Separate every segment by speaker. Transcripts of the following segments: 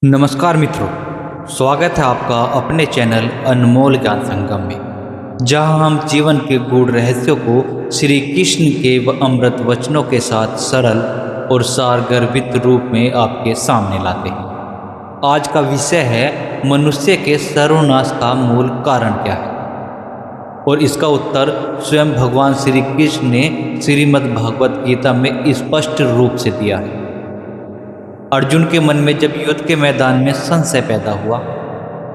Speaker 1: नमस्कार मित्रों, स्वागत है आपका अपने चैनल अनमोल ज्ञान संगम में, जहां हम जीवन के गूढ़ रहस्यों को श्री कृष्ण के अमृत वचनों के साथ सरल और सारगर्भित रूप में आपके सामने लाते हैं। आज का विषय है मनुष्य के सर्वनाश का मूल कारण क्या है, और इसका उत्तर स्वयं भगवान श्री कृष्ण ने श्रीमद् भगवत गीता में स्पष्ट रूप से दिया है। अर्जुन के मन में जब युद्ध के मैदान में संशय पैदा हुआ,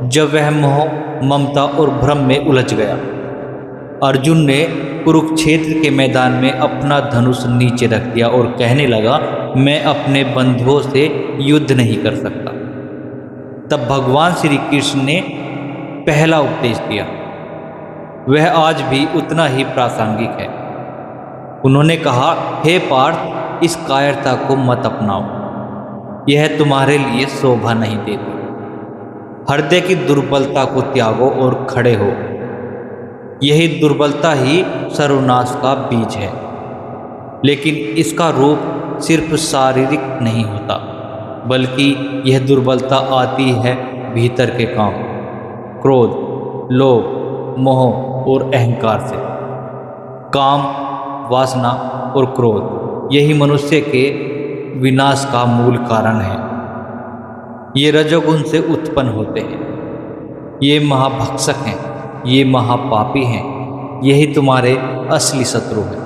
Speaker 1: जब वह मोह, ममता और भ्रम में उलझ गया, अर्जुन ने कुरुक्षेत्र के मैदान में अपना धनुष नीचे रख दिया और कहने लगा, मैं अपने बंधुओं से युद्ध नहीं कर सकता। तब भगवान श्री कृष्ण ने पहला उपदेश दिया। वह आज भी उतना ही प्रासंगिक है। उन्होंने कहा, हे पार्थ, इस कायरता को मत अपनाओ, यह तुम्हारे लिए शोभा नहीं देती। हृदय की दुर्बलता को त्यागो और खड़े हो। यही दुर्बलता ही सर्वनाश का बीज है। लेकिन इसका रूप सिर्फ शारीरिक नहीं होता, बल्कि यह दुर्बलता आती है भीतर के काम, क्रोध, लोभ, मोह और अहंकार से। काम, वासना और क्रोध यही मनुष्य के विनाश का मूल कारण है। ये रजोगुण से उत्पन्न होते हैं। ये महाभक्षक हैं, ये महापापी हैं। यही तुम्हारे असली शत्रु हैं।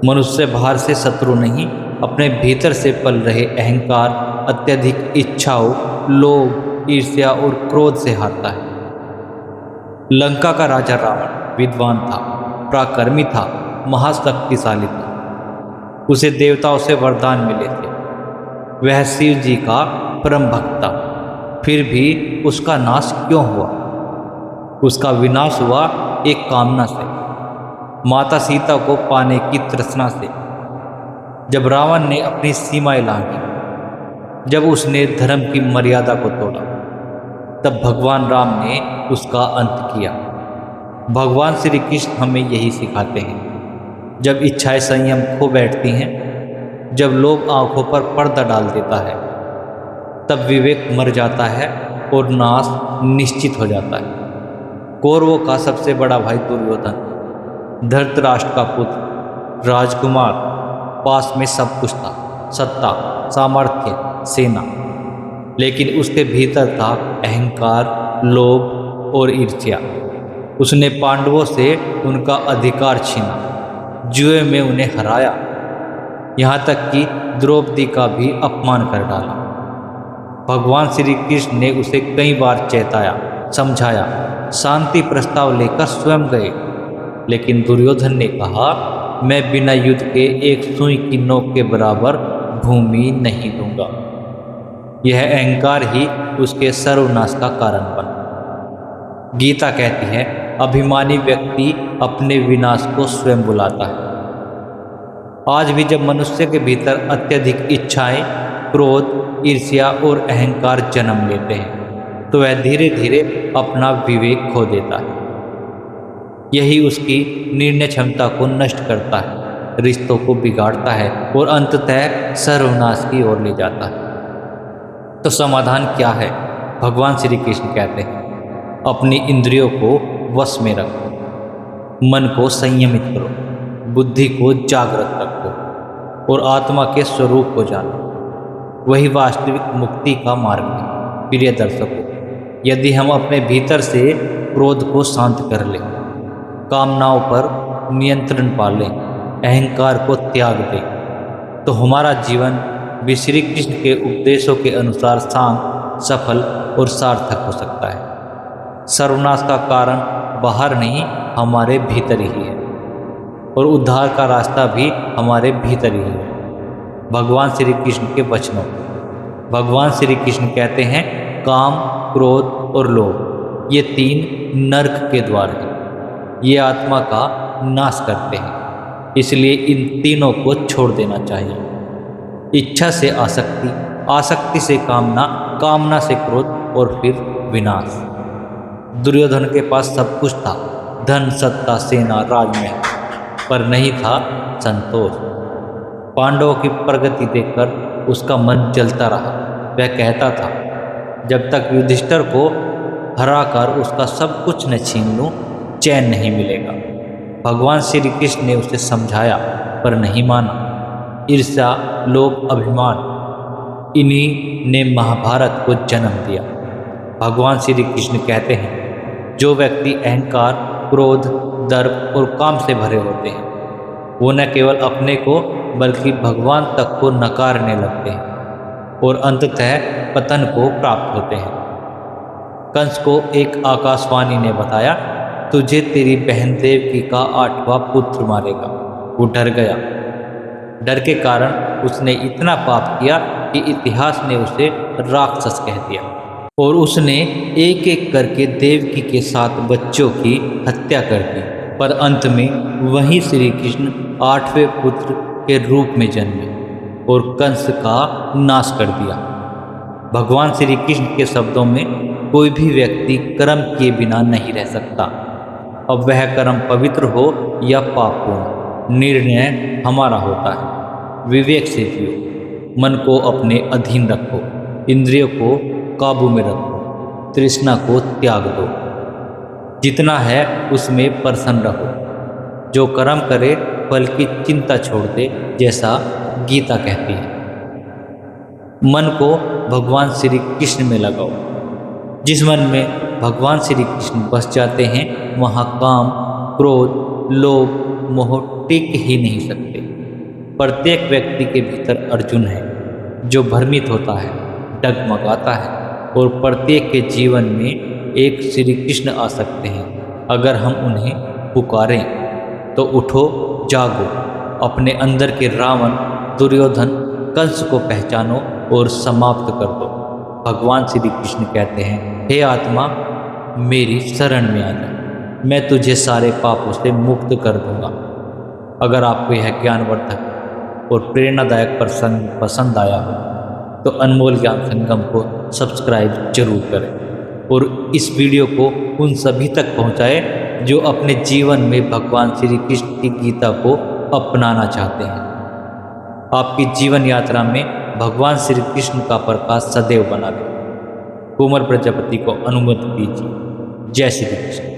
Speaker 1: मनुष्य बाहर से शत्रु नहीं, अपने भीतर से पल रहे अहंकार, अत्यधिक इच्छाओं, लोभ, ईर्ष्या और क्रोध से हारता है। लंका का राजा रावण विद्वान था, पराक्रमी था, महाशक्तिशाली था। उसे देवताओं से वरदान मिले थे। वह शिव जी का परम भक्त था। फिर भी उसका नाश क्यों हुआ? उसका विनाश हुआ एक कामना से, माता सीता को पाने की तृष्णा से। जब रावण ने अपनी सीमाएं लांघी, जब उसने धर्म की मर्यादा को तोड़ा, तब भगवान राम ने उसका अंत किया। भगवान श्री कृष्ण हमें यही सिखाते हैं। जब इच्छाएं संयम खो बैठती हैं, जब लोभ आंखों पर पर्दा डाल देता है, तब विवेक मर जाता है और नाश निश्चित हो जाता है। कौरवों का सबसे बड़ा भाई दुर्योधन, धृतराष्ट्र का पुत्र, राजकुमार, पास में सब कुछ था, सत्ता, सामर्थ्य, सेना, लेकिन उसके भीतर था अहंकार, लोभ और ईर्ष्या। उसने पांडवों से उनका अधिकार छीना, जुए में उन्हें हराया, यहाँ तक कि द्रौपदी का भी अपमान कर डाला। भगवान श्री कृष्ण ने उसे कई बार चेताया, समझाया, शांति प्रस्ताव लेकर स्वयं गए, लेकिन दुर्योधन ने कहा, मैं बिना युद्ध के एक सुई की नोक के बराबर भूमि नहीं दूंगा। यह अहंकार ही उसके सर्वनाश का कारण बना। गीता कहती है, अभिमानी व्यक्ति अपने विनाश को स्वयं बुलाता है। आज भी जब मनुष्य के भीतर अत्यधिक इच्छाएं, क्रोध, ईर्ष्या और अहंकार जन्म लेते हैं, तो वह धीरे धीरे अपना विवेक खो देता है। यही उसकी निर्णय क्षमता को नष्ट करता है, रिश्तों को बिगाड़ता है और अंततः सर्वनाश की ओर ले जाता है। तो समाधान क्या है? भगवान श्री कृष्ण कहते हैं, अपनी इंद्रियों को वश में रखो, मन को संयमित करो, बुद्धि को जागृत रखो और आत्मा के स्वरूप को जानो। वही वास्तविक मुक्ति का मार्ग है। प्रिय दर्शकों, यदि हम अपने भीतर से क्रोध को शांत कर लें, कामनाओं पर नियंत्रण पा लें, अहंकार को त्याग दें, तो हमारा जीवन भी श्री कृष्ण के उपदेशों के अनुसार शांत, सफल और सार्थक हो सकता है। सर्वनाश का कारण बाहर नहीं, हमारे भीतर ही है, और उद्धार का रास्ता भी हमारे भीतर ही है। भगवान श्री कृष्ण के वचनों, भगवान श्री कृष्ण कहते हैं, काम, क्रोध और लोभ ये तीन नरक के द्वार हैं। ये आत्मा का नाश करते हैं, इसलिए इन तीनों को छोड़ देना चाहिए। इच्छा से आसक्ति, आसक्ति से कामना, कामना से क्रोध और फिर विनाश। दुर्योधन के पास सब कुछ था, धन, सत्ता, सेना, राजमहल, पर नहीं था संतोष। पांडवों की प्रगति देखकर उसका मन जलता रहा। वह कहता था, जब तक युधिष्ठिर को हराकर उसका सब कुछ न छीन लूं, चैन नहीं मिलेगा। भगवान श्री कृष्ण ने उसे समझाया पर नहीं माना। ईर्ष्या, लोभ, अभिमान, इन्हीं ने महाभारत को जन्म दिया। भगवान श्री कृष्ण कहते हैं, जो व्यक्ति अहंकार, क्रोध, दर्प और काम से भरे होते हैं, वो न केवल अपने को बल्कि भगवान तक को नकारने लगते हैं और अंततः पतन को प्राप्त होते हैं। कंस को एक आकाशवाणी ने बताया, तुझे तेरी बहन देवकी का 8वां पुत्र मारेगा। वो डर गया। डर के कारण उसने इतना पाप किया कि इतिहास ने उसे राक्षस कह दिया और उसने एक एक करके देवकी के 7 बच्चों की हत्या कर दी। पर अंत में वही श्री कृष्ण 8वें पुत्र के रूप में जन्मे और कंस का नाश कर दिया। भगवान श्री कृष्ण के शब्दों में कोई भी व्यक्ति कर्म किए बिना नहीं रह सकता। अब वह कर्म पवित्र हो या पापपूर्ण, निर्णय हमारा होता है। विवेक से जियो, मन को अपने अधीन रखो, इंद्रियों को काबू में रखो, तृष्णा को त्याग दो। जितना है उसमें प्रसन्न रहो। जो कर्म करे फल की चिंता छोड़ दे, जैसा गीता कहती है। मन को भगवान श्री कृष्ण में लगाओ। जिस मन में भगवान श्री कृष्ण बस जाते हैं, वहाँ काम, क्रोध, लोभ, मोह टिक ही नहीं सकते। प्रत्येक व्यक्ति के भीतर अर्जुन है, जो भ्रमित होता है, डगमगाता है और प्रत्येक के जीवन में एक श्री कृष्ण आ सकते हैं अगर हम उन्हें पुकारें। तो उठो, जागो, अपने अंदर के रावण, दुर्योधन, कंस को पहचानो और समाप्त कर दो। भगवान श्री कृष्ण कहते हैं, हे आत्मा, मेरी शरण में आ जा, मैं तुझे सारे पापों से मुक्त कर दूंगा। अगर आपको यह ज्ञानवर्धक और प्रेरणादायक प्रसंग पसंद आया हो तो अनमोल ज्ञान संगम को सब्सक्राइब जरूर करें और इस वीडियो को उन सभी तक पहुंचाएं जो अपने जीवन में भगवान श्री कृष्ण की गीता को अपनाना चाहते हैं। आपकी जीवन यात्रा में भगवान श्री कृष्ण का प्रकाश सदैव बना रहे। कुमार प्रजापति को अनुमति दीजिए। जय श्री कृष्ण।